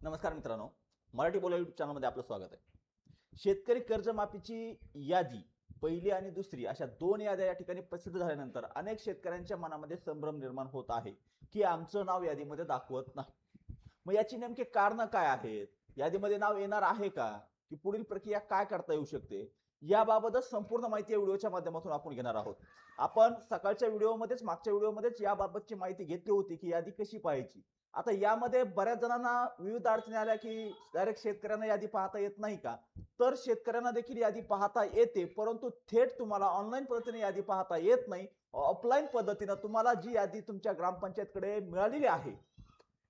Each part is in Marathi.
नमस्कार मित्रांनो, मराठी बोला यूट्यूब चॅनलमध्ये आपलं स्वागत आहे. शेतकरी कर्जमाफीची यादी पहिली आणि दुसरी अशा दोन याद्या या ठिकाणी प्रसिद्ध झाल्यानंतर अनेक शेतकऱ्यांच्या मनामध्ये संभ्रम निर्माण होत आहे की आमचं नाव यादीमध्ये दाखवत नाही. मग याची नेमके कारण काय आहेत? यादीमध्ये नाव येणार आहे का? की पुढील प्रक्रिया काय करता येऊ शकते? याबाबतच संपूर्ण माहिती या व्हिडिओच्या माध्यमातून आपण घेणार आहोत. आपण सकाळच्या व्हिडिओमध्येच मागच्या व्हिडिओमध्येच याबाबतची माहिती घेतली होती की यादी कशी पाहायची. आता यामध्ये बऱ्याच जणांना विविध अडचणी आल्या की डायरेक्ट शेतकऱ्यांना यादी पाहता येत नाही का? तर शेतकऱ्यांना देखील यादी पाहता येते, परंतु थेट तुम्हाला ऑनलाईन पद्धतीने यादी पाहता येत नाही. ऑफलाईन पद्धतीनं तुम्हाला जी यादी तुमच्या ग्रामपंचायतकडे मिळालेली आहे,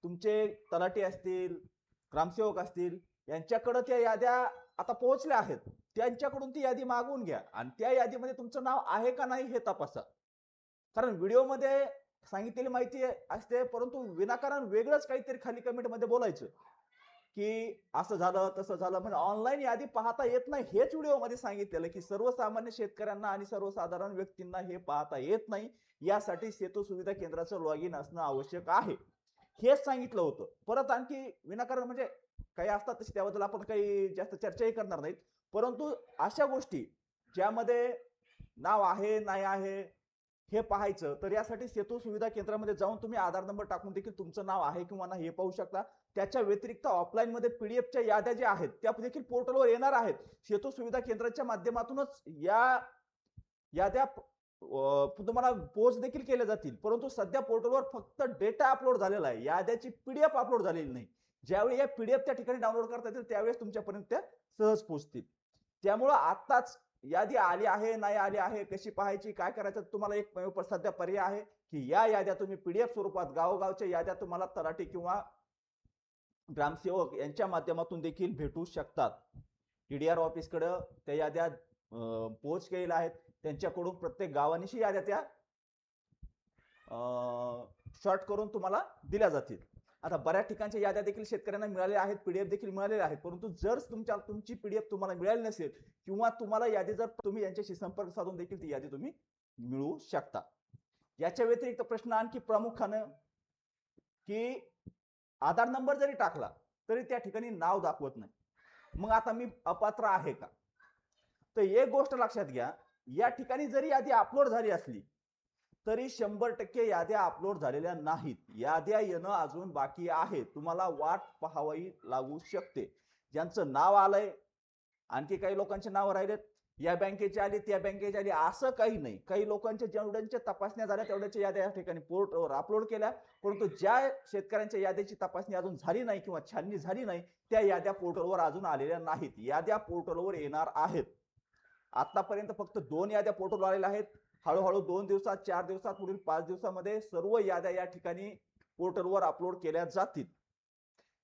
तुमचे तलाठी असतील, ग्रामसेवक असतील, यांच्याकडे त्या याद्या आता पोहोचल्या आहेत. त्यांच्याकडून ती यादी मागवून घ्या आणि त्या यादीमध्ये तुमचं नाव आहे का नाही हे तपासा. कारण व्हिडिओमध्ये सांगितलेली माहिती असते, परंतु विनाकारण वेगळंच काहीतरी खाली कमेंटमध्ये बोलायचं की असं झालं तसं झालं. म्हणजे ऑनलाईन यादी पाहता येत नाही हेच व्हिडिओमध्ये सांगितलेलं की सर्वसामान्य शेतकऱ्यांना आणि सर्वसाधारण व्यक्तींना हे पाहता येत नाही. यासाठी सेतू सुविधा केंद्राचं लॉग इन असणं आवश्यक आहे, हेच सांगितलं होतं. परत आणखी विनाकारण म्हणजे काही असतात तसे, त्याबद्दल आपण काही जास्त चर्चाही करणार नाहीत. परंतु अशा गोष्टी ज्यामध्ये नाव आहे नाही आहे हे पाहायचं, तर यासाठी सेतू सुविधा केंद्रामध्ये जाऊन तुम्ही आधार नंबर टाकून देखील तुमचं नाव आहे किंवा नाही हे पाहू शकता. त्याच्या व्यतिरिक्त ऑफलाईन मध्ये पीडीएफच्या याद्या ज्या आहेत त्या देखील पोर्टलवर येणार आहेत. सेतू सुविधा केंद्राच्या माध्यमातूनच या याद्या तुम्हाला पोस्ट देखील केल्या जातील. परंतु सध्या पोर्टलवर फक्त डेटा अपलोड झालेला आहे, याद्याची पीडीएफ अपलोड झालेली नाही. ज्यावेळी या पीडीएफ त्या ठिकाणी डाउनलोड करता येतील त्यावेळेस तुमच्यापर्यंत त्या सहज पोहोचतील. त्यामुळं आत्ताच यादी आली आहे नाही आली आहे कशी पाहायची काय करायचं, तुम्हाला एक सध्या पर्याय आहे की या याद्या तुम्ही पीडीएफ स्वरूपात गावोगावच्या याद्या तुम्हाला तलाठी किंवा ग्रामसेवक यांच्या माध्यमातून देखील भेटू शकतात. टीडीआर ऑफिसकडे त्या याद्या पोहोच केलेल्या आहेत. त्यांच्याकडून प्रत्येक गावानिशी याद्या त्या शॉर्ट करून तुम्हाला दिल्या जातील. आता बऱ्याच ठिकाणच्या याद्या देखील शेतकऱ्यांना मिळाल्या आहेत, पीडीएफ देखील मिळालेल्या आहेत. परंतु जर तुमची पीडीएफ तुम्हाला मिळाली नसेल किंवा तुम्हाला यादी जर तुम्ही यांच्याशी संपर्क साधून देखील ती यादी तुम्ही मिळवू शकता. याच्या व्यतिरिक्त प्रश्न आणखी प्रामुख्यानं की आधार नंबर जरी टाकला तरी त्या ठिकाणी नाव दाखवत नाही. मग आता मी अपात्र आहे का? तर एक गोष्ट लक्षात घ्या, या ठिकाणी जरी यादी अपलोड झाली असली तरी 100% याद्या अपलोड झालेल्या नाहीत. याद्या येणं अजून बाकी आहे. तुम्हाला वाट पाहावी लागू शकते. ज्यांचं नाव आलंय, आणखी काही लोकांचे नाव राहिलेत, या बँकेचे आले त्या बँकेचे आले असं काही नाही. काही लोकांच्या जेवढ्यांच्या तपासण्या झाल्या तेवढ्याच्या याद्या या ठिकाणी पोर्टलवर अपलोड केल्या, परंतु ज्या शेतकऱ्यांच्या याद्याची तपासणी अजून झाली नाही किंवा छाननी झाली नाही त्या याद्या पोर्टलवर अजून आलेल्या नाहीत. याद्या पोर्टलवर येणार आहेत. आतापर्यंत फक्त 2 याद्या पोर्टलवर आलेल्या आहेत. हळूहळू 2 दिवसात 4 दिवसात पुढील 5 दिवसामध्ये सर्व याद्या या ठिकाणी पोर्टलवर अपलोड केल्या जातील.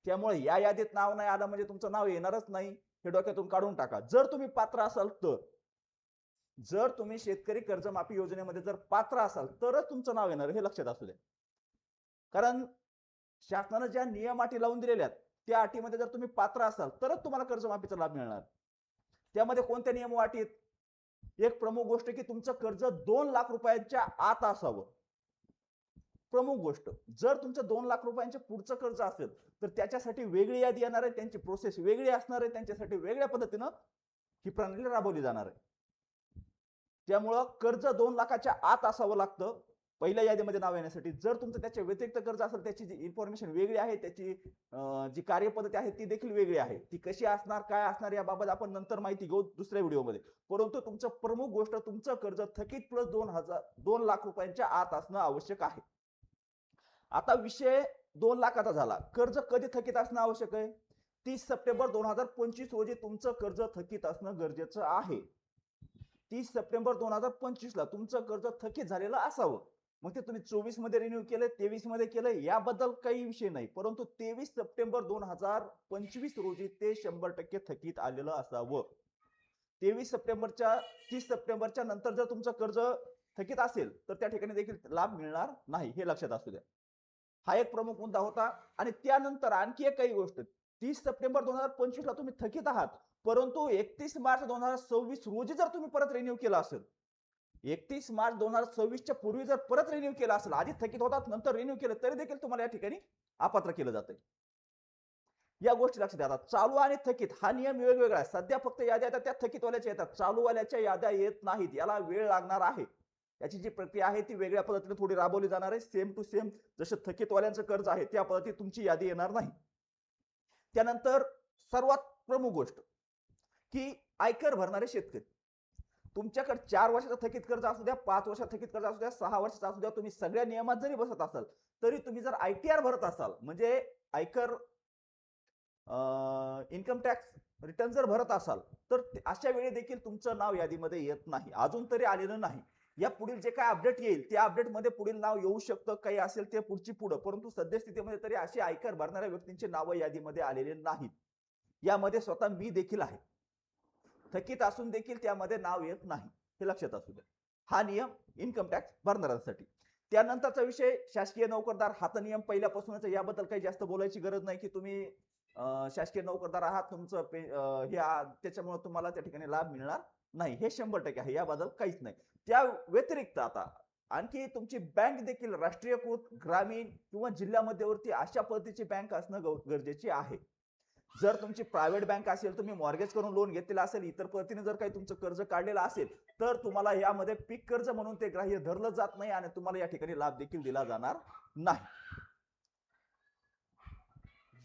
त्यामुळे या यादीत नाव नाही आलं म्हणजे तुमचं नाव येणारच नाही हे डोक्यातून काढून टाका. जर तुम्ही पात्र असाल तर, जर तुम्ही शेतकरी कर्जमाफी योजनेमध्ये जर पात्र असाल तरच तुमचं नाव येणार हे लक्षात असू द्या. कारण शासनानं ज्या नियम अटी लावून दिलेल्या त्या अटीमध्ये जर तुम्ही पात्र असाल तरच तुम्हाला कर्जमाफीचा लाभ मिळणार. त्यामध्ये कोणत्या नियम अटी आहेत? एक प्रमुख गोष्ट की तुमचं कर्ज 2 लाख रुपयांच्या आत असावं. प्रमुख गोष्ट. जर तुमचं 2 लाख रुपयांच्या पुढचं कर्ज असेल तर त्याच्यासाठी वेगळी यादी येणार आहे, त्यांची प्रोसेस वेगळी असणार आहे, त्यांच्यासाठी वेगळ्या पद्धतीनं ही प्रणाली राबवली जाणार आहे. त्यामुळं कर्ज 2 लाखाच्या आत असावं लागतं पहिल्या यादीमध्ये नाव येण्यासाठी. जर तुमचं त्याच्या व्यतिरिक्त कर्ज असेल त्याची जी इन्फॉर्मेशन वेगळी आहे, त्याची जी कार्यपद्धती आहे ती देखील वेगळी आहे. ती कशी असणार काय असणार याबाबत आपण नंतर माहिती घेऊ दुसऱ्या व्हिडिओमध्ये. परंतु तुमचं प्रमुख गोष्ट तुमचं कर्ज थकीत प्लस 2 लाख रुपयांच्या आत असणं आवश्यक आहे. आता विषय 2 लाखाचा झाला. कर्ज कधी थकीत असणं आवश्यक आहे? 30 सप्टेंबर 2025 रोजी तुमचं कर्ज थकीत असणं गरजेचं आहे. 30 सप्टेंबर 2025 ला तुमचं कर्ज थकीत झालेलं असावं. मग ते तुम्ही 24 मध्ये रिन्यू केलं, 23 मध्ये केलं, याबद्दल काही विषय नाही. परंतु 23 सप्टेंबर 2025 रोजी ते 100% थकीत आलेलं असावं. 23 सप्टेंबरच्या 30 सप्टेंबरच्या नंतर जर तुमचं कर्ज थकीत असेल तर त्या ठिकाणी देखील लाभ मिळणार नाही हे लक्षात असू द्या. हा एक प्रमुख मुद्दा होता. आणि त्यानंतर आणखी एक काही गोष्ट, 30 सप्टेंबर 2025 ला तुम्ही थकीत आहात, परंतु 31 मार्च 2026 रोजी जर तुम्ही परत रिन्यू केला असेल, 31 मार्च 2026 च्या पूर्वी जर परत रिन्यू केला असेल, आधी थकीत होतात नंतर रिन्यू केलं तरी देखील तुम्हाला या ठिकाणी अपात्र केलं जातंय. या गोष्टी लक्षात द्या. चालू आणि थकीत हा नियम वेगवेगळा आहे. सध्या फक्त याद्या येतात त्या थकीतवाल्याच्या येतात, चालूवाल्याच्या याद्या येत नाहीत. याला वेळ लागणार आहे. याची जी प्रक्रिया आहे ती वेगळ्या पद्धतीने थोडी राबवली जाणार आहे. सेम टू सेम जसं थकीतवाल्यांचं कर्ज आहे त्या पद्धतीत तुमची यादी येणार नाही. त्यानंतर सर्वात प्रमुख गोष्ट की आयकर भरणारे शेतकरी. तुमच्याकडे 4 वर्षाचं थकीत कर्ज असू द्या, 5 वर्षाचं थकीत कर्ज असू द्या, 6 वर्षाचं असू द्या, तुम्ही सगळ्या नियमात जरी बसत असाल तरी तुम्ही जर ITR भरत असाल म्हणजे आयकर इन्कम टॅक्स रिटर्न जर भरत असाल तर अशा वेळी देखील तुमचं नाव यादीमध्ये येत नाही, अजून तरी आलेलं नाही. या पुढील जे काय अपडेट येईल त्या अपडेटमध्ये पुढील नाव येऊ शकतं, काही असेल ते पुढची पुढं, परंतु सद्यस्थितीमध्ये तरी असे आयकर भरणाऱ्या व्यक्तींचे नाव यादीमध्ये आलेले नाहीत. यामध्ये स्वतः मी देखील आहे. थकीत असून देखील त्यामध्ये नाव येत नाही, हे लक्षात असू द्या. हा नियम इन्कम टॅक्स भरणाऱ्यांसाठी. त्यानंतरचा विषय शासकीय नोकरदार. हा तर नियम पहिल्यापासूनच, याबद्दल काही जास्त बोलायची गरज नाही की तुम्ही शासकीय नोकरदार आहात, तुमचं त्याच्यामुळे तुम्हाला त्या ठिकाणी लाभ मिळणार नाही, हे 100% आहे, याबद्दल काहीच नाही. त्या व्यतिरिक्त आता आणखी तुमची बँक देखील राष्ट्रीयकृत, ग्रामीण किंवा जिल्हा मध्यवर्ती अशा पद्धतीची बँक असणं गरजेचे आहे. जर तुमची प्रायव्हेट बँक असेल, तुम्ही मॉर्गेज करून लोन घेतलेला असेल, इतर पद्धतीने जर काही तुमचं कर्ज काढलेलं असेल तर तुम्हाला यामध्ये पीक कर्ज म्हणून ते ग्राह्य धरलं जात नाही आणि तुम्हाला या ठिकाणी लाभ देखील दिला जाणार नाही.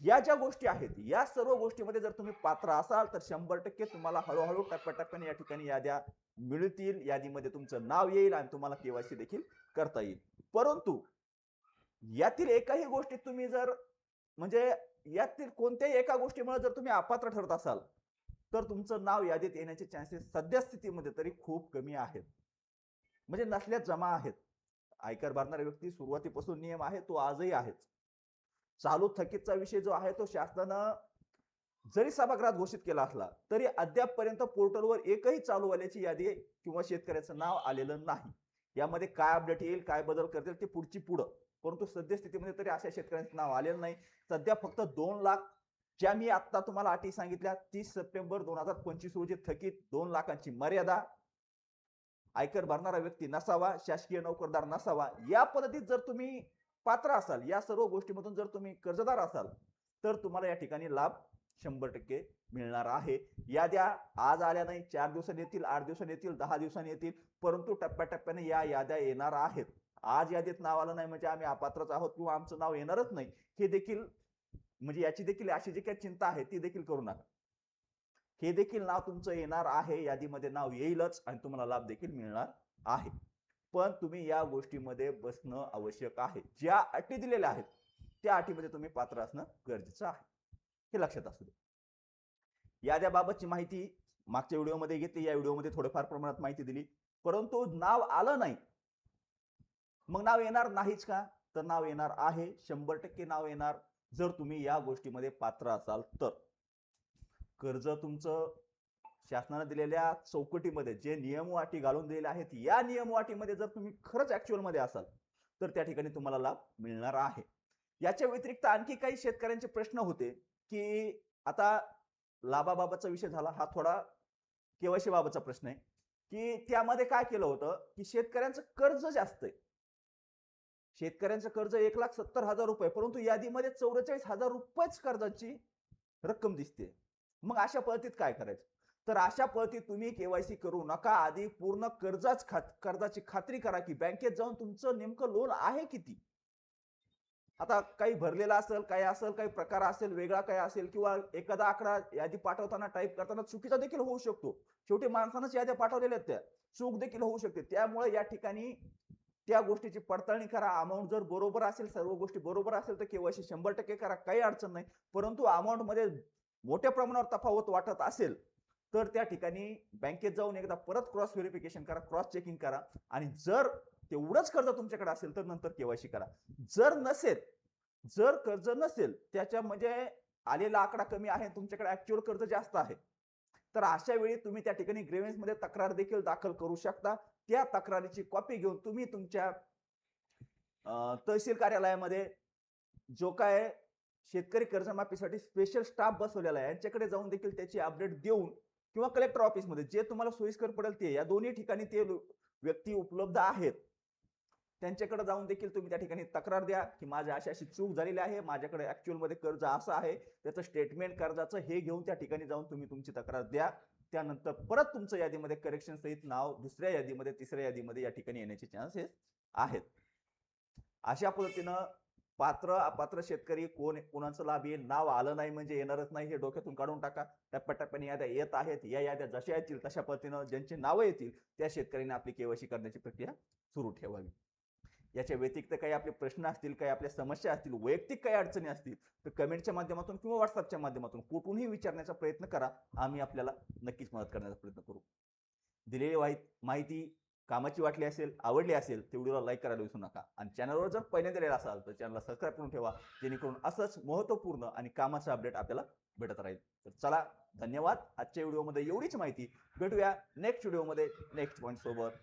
या ज्या गोष्टी आहेत या सर्व गोष्टीमध्ये जर तुम्ही पात्र असाल तर 100% तुम्हाला हळूहळू टप्प्याटप्प्याने या ठिकाणी याद्या मिळतील, यादीमध्ये तुमचं नाव येईल आणि तुम्हाला केवायसी देखील करता येईल. परंतु यातील एकाही गोष्टीत तुम्ही जर म्हणजे यातील कोणत्याही एका गोष्टीमुळे जर तुम्ही अपात्र ठरत असाल तर तुमचं नाव यादीत येण्याचे चान्सेस सद्यस्थितीमध्ये तरी खूप कमी आहेत, म्हणजे नसल्यात जमा आहेत. आयकर भरणारे व्यक्ती सुरुवातीपासून नियम आहे तो आजही आहेच. चालू थकीतचा विषय जो आहे तो शासनानं जरी सभागृहात घोषित केला असला तरी अद्यापपर्यंत पोर्टलवर एकही चालूवाल्याची यादी किंवा शेतकऱ्याचं नाव आलेलं नाही. यामध्ये काय अपडेट येईल, काय बदल करतील ते पुढची पुढं, परंतु सद्यस्थितीमध्ये तरी अशा शेतकऱ्यांचं नाव आलेलं नाही. सध्या फक्त 2 लाख ज्या मी आता तुम्हाला अटी सांगितल्या, 30 सप्टेंबर 2025 रोजी थकीत 2 लाखांची मर्यादा, आयकर भरणारा व्यक्ती नसावा, शासकीय नोकरदार नसावा, या पद्धतीत जर तुम्ही पात्र असाल, या सर्व गोष्टीमधून जर तुम्ही कर्जदार असाल तर तुम्हाला या ठिकाणी लाभ 100% मिळणार आहे. याद्या आज आल्या नाही, 4 दिवसांनी येतील, 8 दिवसांनी येतील, 10 दिवसांनी येतील, परंतु टप्प्याटप्प्याने या याद्या येणार आहेत. आज यादीत नाव आलं नाही म्हणजे आम्ही अपात्रच आहोत किंवा आमचं नाव येणारच नाही, हे देखील म्हणजे याची देखील अशी जी काही चिंता आहे ती देखील करू नका. हे देखील नाव तुमचं येणार आहे, यादीमध्ये नाव येईलच आणि तुम्हाला लाभ देखील मिळणार आहे. पण तुम्ही या गोष्टीमध्ये बसणं आवश्यक आहे. ज्या अटी दिलेल्या आहेत त्या अटीमध्ये तुम्ही पात्र असणं गरजेचं आहे, हे लक्षात असू दे. याद्याबाबतची माहिती मागच्या व्हिडिओमध्ये घेतली, या व्हिडिओमध्ये थोडंफार प्रमाणात माहिती दिली, परंतु नाव आलं नाही मग नाव येणार नाहीच का? तर नाव येणार आहे, 100% नाव येणार जर तुम्ही या गोष्टीमध्ये पात्र असाल तर. कर्ज तुमचं शासनाने दिलेल्या चौकटीमध्ये जे नियम व अटी घालून दिलेले आहेत या नियम व अटीमध्ये जर तुम्ही खरंच ऍक्च्युअल मध्ये असाल तर त्या ठिकाणी तुम्हाला लाभ मिळणार आहे. याच्या व्यतिरिक्त आणखी काही शेतकऱ्यांचे प्रश्न होते की आता लाभाबाबतचा विषय झाला, हा थोडा केवायसी बाबतचा प्रश्न आहे की त्यामध्ये काय केलं होतं की शेतकऱ्यांचं कर्ज जास्त आहे. शेतकऱ्यांचं कर्ज 1,70,000 रुपये, परंतु यादीमध्ये 44,000 रुपयेच कर्जाची रक्कम दिसते. मग अशा पद्धतीत काय करायचं? तर अशा पद्धतीत तुम्ही केवायसी करू नका. आधी पूर्ण कर्जाची खात्री करा की बँकेत जाऊन तुमचं नेमकं लोन आहे किती. आता काही भरलेला असेल, काही असेल, काही प्रकार असेल, वेगळा काही असेल किंवा एखादा आकडा यादी पाठवताना टाईप करताना चुकीचा देखील होऊ शकतो. शेवटी माणसानंच याद्या पाठवलेल्या आहेत, त्या चूक देखील होऊ शकते. त्यामुळे या ठिकाणी त्या गोष्टीची पडताळणी करा. अमाऊंट जर बरोबर असेल, सर्व गोष्टी बरोबर असेल तर केवायसी 100% करा, काही अडचण नाही. परंतु अमाऊंट मध्ये मोठ्या प्रमाणावर तफावत वाटत असेल तर त्या ठिकाणी बँकेत जाऊन एकदा परत क्रॉस व्हेरिफिकेशन करा, क्रॉस चेकिंग करा आणि जर तेवढंच कर्ज तुमच्याकडे असेल तर नंतर केवायसी करा. जर कर्ज नसेल, त्याच्या म्हणजे आलेला आकडा कमी आहे, तुमच्याकडे ऍक्च्युअल कर्ज जास्त आहे, तर अशा वेळी तुम्ही त्या ठिकाणी ग्रेव्हन्स मध्ये तक्रार देखील दाखल करू शकता. त्या तक्रारीची कॉपी घेऊन तुम्ही तुमच्या तहसील कार्यालयामध्ये जो काय शेतकरी कर्जमाफीसाठी स्पेशल स्टाफ बसवलेला आहे यांच्याकडे जाऊन देखील त्याची अपडेट देऊन किंवा कलेक्टर ऑफिसमध्ये जे तुम्हाला सोयीस्कर पडेल ते, या दोन्ही ठिकाणी ते व्यक्ती उपलब्ध आहेत, त्यांच्याकडे जाऊन देखील तुम्ही त्या ठिकाणी तक्रार द्या की माझ्या अशी अशी चूक झालेली आहे, माझ्याकडे ऍक्च्युअल मध्ये कर्ज असं आहे, त्याचं स्टेटमेंट कर्जाचं हे घेऊन त्या ठिकाणी जाऊन तुम्ही तुमची तक्रार द्या. त्यानंतर परत तुमचं यादीमध्ये करेक्शन सहित नाव दुसऱ्या यादीमध्ये, तिसऱ्या यादीमध्ये या ठिकाणी येण्याचे चान्सेस आहेत. अशा पद्धतीनं पात्र अपात्र शेतकरी कोणाचं लाभ येईल, नाव आलं नाही म्हणजे येणारच नाही हे डोक्यातून काढून टाका. टप्प्याटप्प्याने याद्या येत आहेत, या याद्या जशा येतील तशा पद्धतीनं ज्यांची नावं येतील त्या शेतकऱ्यांनी आपली केवायसी करण्याची प्रक्रिया सुरू ठेवावी. याच्या व्यतिरिक्त काही आपले प्रश्न असतील, काही आपल्या समस्या असतील, वैयक्तिक काही अडचणी असतील तर कमेंटच्या माध्यमातून किंवा व्हॉट्सअपच्या माध्यमातून कुठूनही विचारण्याचा प्रयत्न करा. आम्ही आपल्याला नक्कीच मदत करण्याचा प्रयत्न करू. दिलेली माहिती कामाची वाटली असेल, आवडली असेल तर व्हिडिओला लाईक करायला विसरू नका आणि चॅनलवर जर पहिल्यांदा आलेला असाल तर चॅनलला सबस्क्राईब करून ठेवा, जेणेकरून असंच महत्त्वपूर्ण आणि कामाचं अपडेट आपल्याला भेटत राहील. तर चला, धन्यवाद. आजच्या व्हिडिओमध्ये एवढीच माहिती. भेटूया नेक्स्ट व्हिडिओमध्ये नेक्स्ट पॉईंट सोबत.